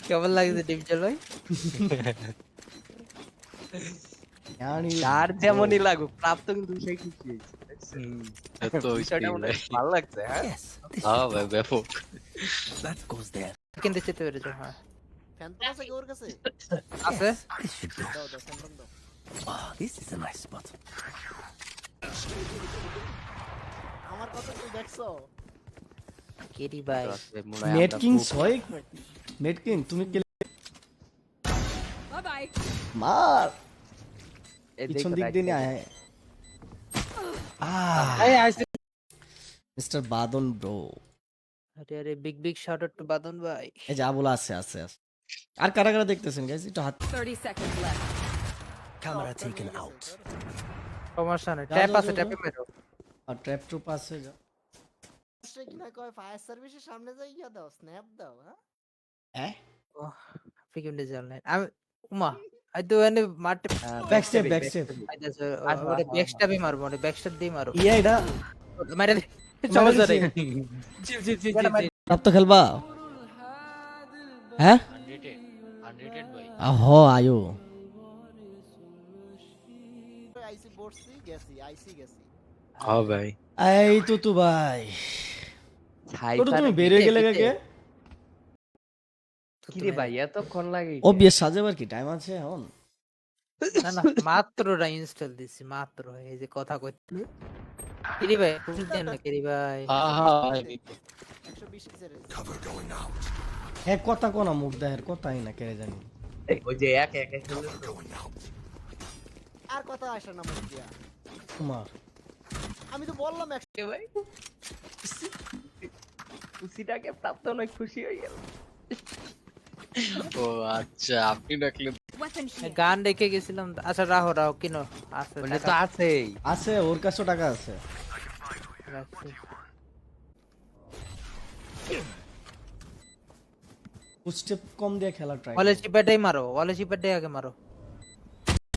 কেমন লাগছে ডিপজল ভাই? যার যেমনই লাগুক প্রাপ্ত কিন্তু সেই খুশি হয়েছে তো বিষয়টা মনে হয় ভালো লাগছে হ্যাঁ হ্যাঁ ভাই ব্যাপক। কিনতে যেতে পেরেছো? হ্যাঁ ফ্যান্টম আছে কি ওর কাছে? আছে। দাও দাও ফ্যান্টম দাও। আমার কথা তুই দেখছো? কেরি ভাই নেট কিং ছয় নেট কিং তুমি মার পিছন দিক দিয়ে নিয়ে আয় মিস্টার বাদন ব্রো আরে আরে big big shout out to Badan ভাই। এই যা বলা আছে আছে আছে আর কারা কারা দেখতেছেন গাইস একটু হাত 30 seconds left. সমস্যা নেই, ট্যাপ আছে, ট্যাপে মেরো। আর ট্র্যাপ ট্রুপ আছে যা সে কিনা কয় ফায়ার সার্ভিসের সামনে যাই ইয়া দাও স্ন্যাপ দাও হ্যাঁ? হ্যাঁ আপনি কেমনে জানলেন? আমি উমা আই তো এনে মারতে ব্যাক স্টেপ আইতাছে, ওরে ব্যাক স্ট্যাপে মারবো, ওরে ব্যাক স্ট্যাপ দিয়ে মারো। ইয়া এটা মারে দে, সমস্যা নেই। জি জি জি জি। প্রাপ্ত খেলবা হ্যাঁ আনরেটেড ভাই। আহো আয়ো আইসি বসছি গেছি আইসি গেছি। হ্যাঁ ভাই। এই তো ভাই তো তুমি বের হয়ে গেলে কে কি রে ভাই এতক্ষণ লাগে ও বিয়ে সাজাবার কি টাইম আছে এখন না না মাত্র ইনস্টল দিছি মাত্র, এই যে কথা কইতে। কেরি ভাই বুঝতেন না কেরি ভাই? হ্যাঁ 120 কিসের হ্যাঁ কথা কোনা মুখ দেহের কথাই না কে জানি ওই যে এক এক এক আর কথা আসে না মুখ দিয়া। তোমার আমি তো বললাম কে ভাই খুশিটাকে প্রাপ্ত অনেক খুশি হয়ে গেল। ও আচ্ছা আপনি ডাকলেন। Weapon here. গান রেখে গেছিলাম। আচ্ছা রাহো রাহো কিনো আছে বলে তো টাকা আছেই আছে ওর কাছে টাকা আছে রাখছি। স্টেপ কম দিয়ে খেলা ট্রাই ওয়ালে চিপাটাই মারো, ওয়ালে চিপাটাই আগে মারো।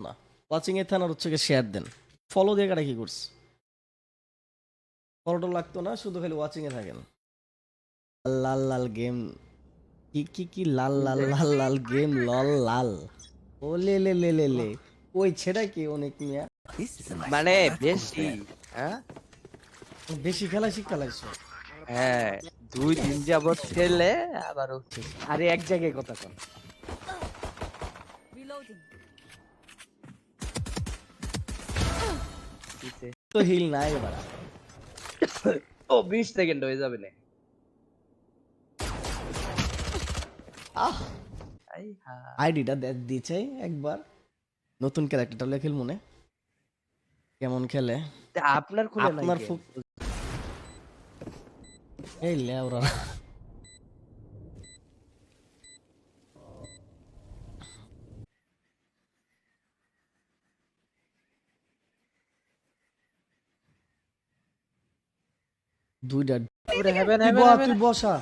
না ওয়াচিং এ থানার হচ্ছে শেয়ার দেন ফলো দিয়ে কাটা কি করছ ফলোটা লাগতো না শুধু খালি ওয়াচিং এ থাকেন লাল লাল গেম কি লাল লাল লাল লাল গেম লল লাল ও লে লে লে লে লে ওই ছেড়া কি অনেক মিয়া মানে বেশি হ্যাঁ বেশি খেলা শিক্ষা লাগছে হ্যাঁ 2 দিন যাবত খেলে আবার উঠছে আরে এক জায়গায় কথা কোন Reloading. তো হিল নাই এবার ও 20 সেকেন্ড হয়ে যাবে না আই হ্যাঁ আইডিটা দিয়েছে একবার নতুন ক্যারেক্টারটা লেখেল মনে কেমন খেলে আপনার খুলে নাই আপনার এই লেওরা দুইটা ওরে হেভেন তুই হেভেন তুই বসা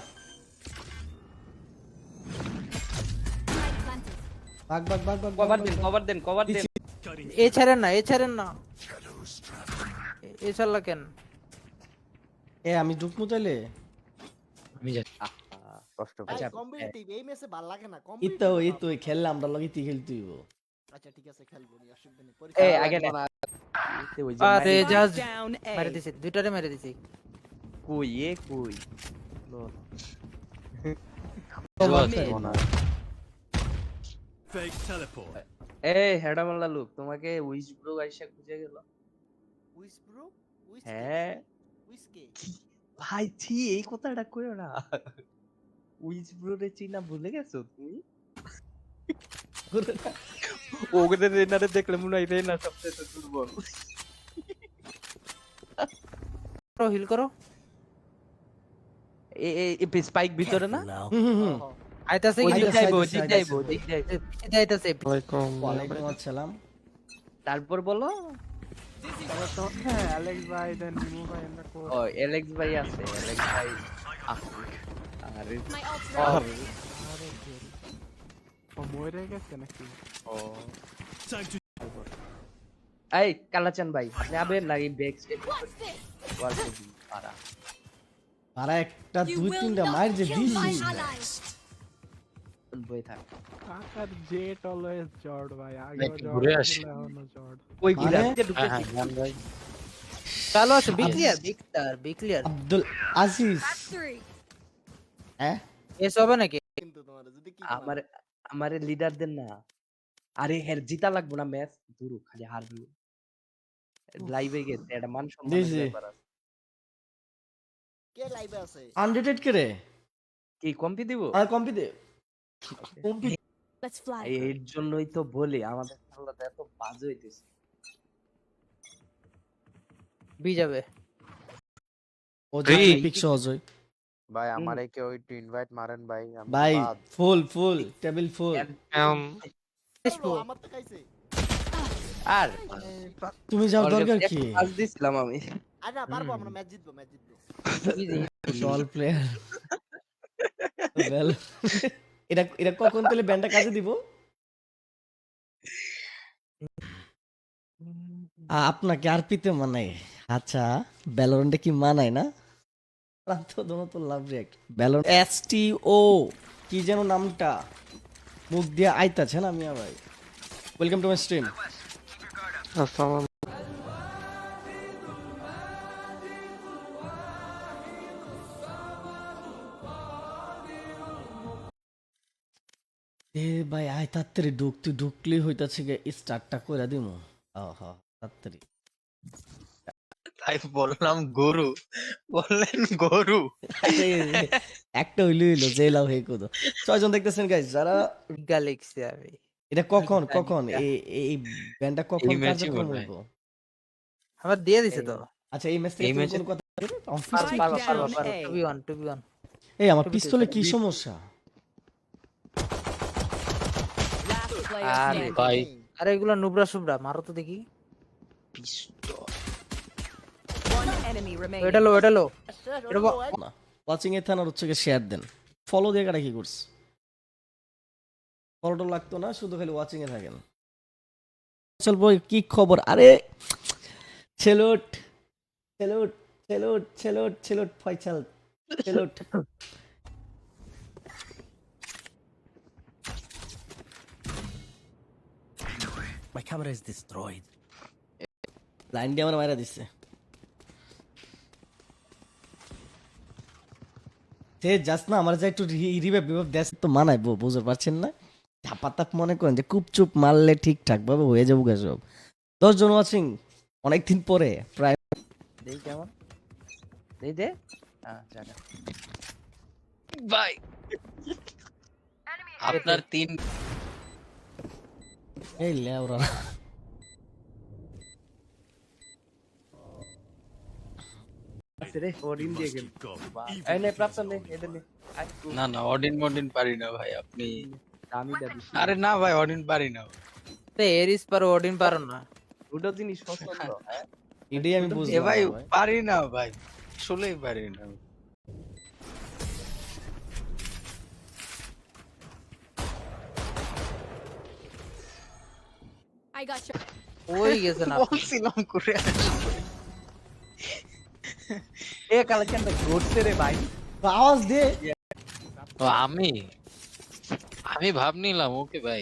ভাগ ভাগ ভাগ ভাগ কভার দেন এ ছাড়েন না, এ ছাড়েন না, এ ছাড়লা কেন? এ আমি ঢুকমু তাইলে আমি যাচ্ছি। কষ্ট ভাই পাচ্ছি কম্পিটিটিভ এই ম্যাচে ভালো লাগে না এই তো খেললে আমরা লগে তি খেলতেই আচ্ছা ঠিক আছে খেলবো নি অসুবিধা নেই এই আগে না ওই যে আরে জাজ Down মেরে A. দিছি, দুইটারে মেরে দিছি। কই এ কই এই হেডা মাল্লা লোক তোমাকে উইস ব্রো আইসা খুঁজে গেল উইস ব্রো উইস হ্যাঁ উইস কে ভাই ছি এই কথাটা কইও না উইস ব্রো রে চিনা ভুলে গেছো তুমি ওগদের রেনারে দেখলে মনে হয় রেনা সবচেয়ে দুর্বল হিল করো। এই স্পাইক ভিতরে না আইতাছে ওদিক কি? যাইবো ওদিক যাইবো ওদিক যাইবো পিছে আইতাছে। ওয়ালাইকুম আসসালাম তারপর বলো অ্যালেক্স ভাই দেন নিমু ভাই এন্ড কো ও এলেক্স ভাই আছে এলেক্স ভাই আরে My ult's ও ready. ও মরে গেছে নাকি ও এই কালাচান ভাই আপনি আবেন নাকি ব্যাক স্টেপ What's this? ওয়াল পারা আর একটা দুই তিনটা মার যে দিছি বই থাক কাকার জেট অলওয়েজ জর্ড ভাই আগে একটু ঘুরে আসি। জর্ড ওই কি মানে? রাতে ঢুকে হ্যাঁ জান ভাই চালু আছে be clear be clear Abdul Aziz হ্যাঁ এস হবে নাকি কিন্তু তোমার যদি কি আমার আমারে লিডার দেন না আরে হের জিতা লাগবো না ম্যাচ দূর খালি হারবি লাইভে গেছে এটা মান সম্মানের জি, জি। ব্যাপার আছে কে লাইভে আছে আনডেটেড কে রে কি কম্পি দিব আর কম্পিতে কম্পি Let's fly. এর জন্যই তো বলি আমাদের খেলাটা এত বাজে হইতেছে বি যাবে ও যে পিক সহজ হয় ভাই আমারে কেউ একটু ইনভাইট মারেন ভাই আমি ভাই বাদ। ফুল টেবিল ফুল বলো, আমার তো খাইছে আর তুমি যাও দরকার কি পাস দিছিলাম আমি আর না পারবো আমরা ম্যাচ জিতবো দল প্লেয়ার ওয়েল এটা এটা কখন তাহলে ব্যান্ডটা কাজে দিব আপনাকে আরপিতে মানায় আচ্ছা ব্যালরনটা কি মানায় না প্রান্ত দোনো তো লাভ রিঅ্যাক্ট ব্যালন STO কি যেন নামটা মুখ দিয়ে আইতাছে না মিয়া ভাই ওয়েলকাম টু মাই স্ট্রিম এ ভাই আয় তাড়াতাড়ি ঢুকলেই হইতাছে গে স্টার্টটা কইরা দিমু আহা তাড়াতাড়ি তাই বললাম গরু বললেন গরু একটা হইলো যে লাভ হে কোদো ছয়জন দেখতেছেন গাইস যারা গ্যালাক্সি আমি এটা কখন এই ব্যান্ডটা কখন এই ম্যাচই কার্যক্রম বলবে। হইব আবার দিয়ে দিছে তো আচ্ছা এই ম্যাচ থেকে এই তুমি ম্যাচে- কোন কথা টু বি ওয়ান এই আমার পিস্তলে কি সমস্যা Last player আরে standing. ভাই আরে এগুলো নুবরা সুবরা মারো তো দেখি One enemy remaining. এটা লো এটা ওয়াচিং এ থানার হচ্ছে শেয়ার দেন ফলো দিয়ে কাটা কি করছ ফলোটা লাগতো না শুধু খালি ওয়াচিং এ থাকেন চল বই কি খবর আরে salute salute salute salute salute Faisal salute My camera is destroyed. Line দিয়ে আমার মারা দিচ্ছে সে জাস্ট না আমার যা একটু রিভাইভ দেশ তো মানায় বুঝতে পারছেন না ধাপাতাপ মনে করেন যে খুব চুপ মারলে ঠিকঠাক ভাবে হয়ে যাবো গা সব 10 জন ওয়াচিং অনেকদিন পরে প্রায় দেই কেমন দেই দে জানা ভাই আপনার তিন এই লেওরা আছে রে ওডিন দিয়ে গেল এই নে প্রাপ্ত নে এদের নে আয়, না না অডিন পারি না ভাই আপনি দামি দাবি আরে না ভাই অডিন পারি না তে এরিস পারো ওডিন পারো না দুটো জিনিস পছন্দ হ্যাঁ এটাই আমি এ বুঝলাম ভাই না ভাই। পারি না ভাই আসলেই পারি না I got you. ওই গেছে না বলছিলাম করে এ কালেকশনটা ঘটছে রে ভাই আওয়াজ দে ও, আমি ভাব নিলাম ওকে ভাই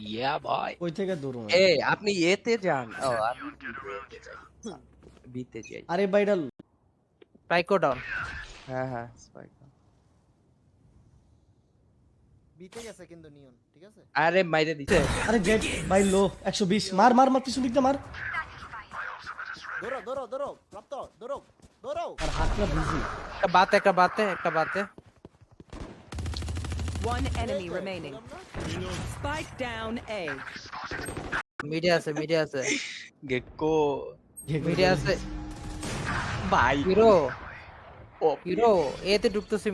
ইয়া ভাই কই থেকে দূর এ আপনি এতে যান ও আমি বিতে যাই আরে ভাইডা পাইকো ডাউন হ্যাঁ হ্যাঁ স্পাইক বিতে গেছে কিন্তু নিয়ন ঠিক আছে আরে মাইরে দিছে আরে জেট ভাই লো 120 মার মার মার পিছন দিকটা মার দৌড়ো প্রাপ্ত দৌড়ো আর হাতটা বিজি একটা বাতে One enemy remaining. Spike down A. Media আছে গেকো মিডিয়া আছে ভাই হিরো এতে ঢুকতেছে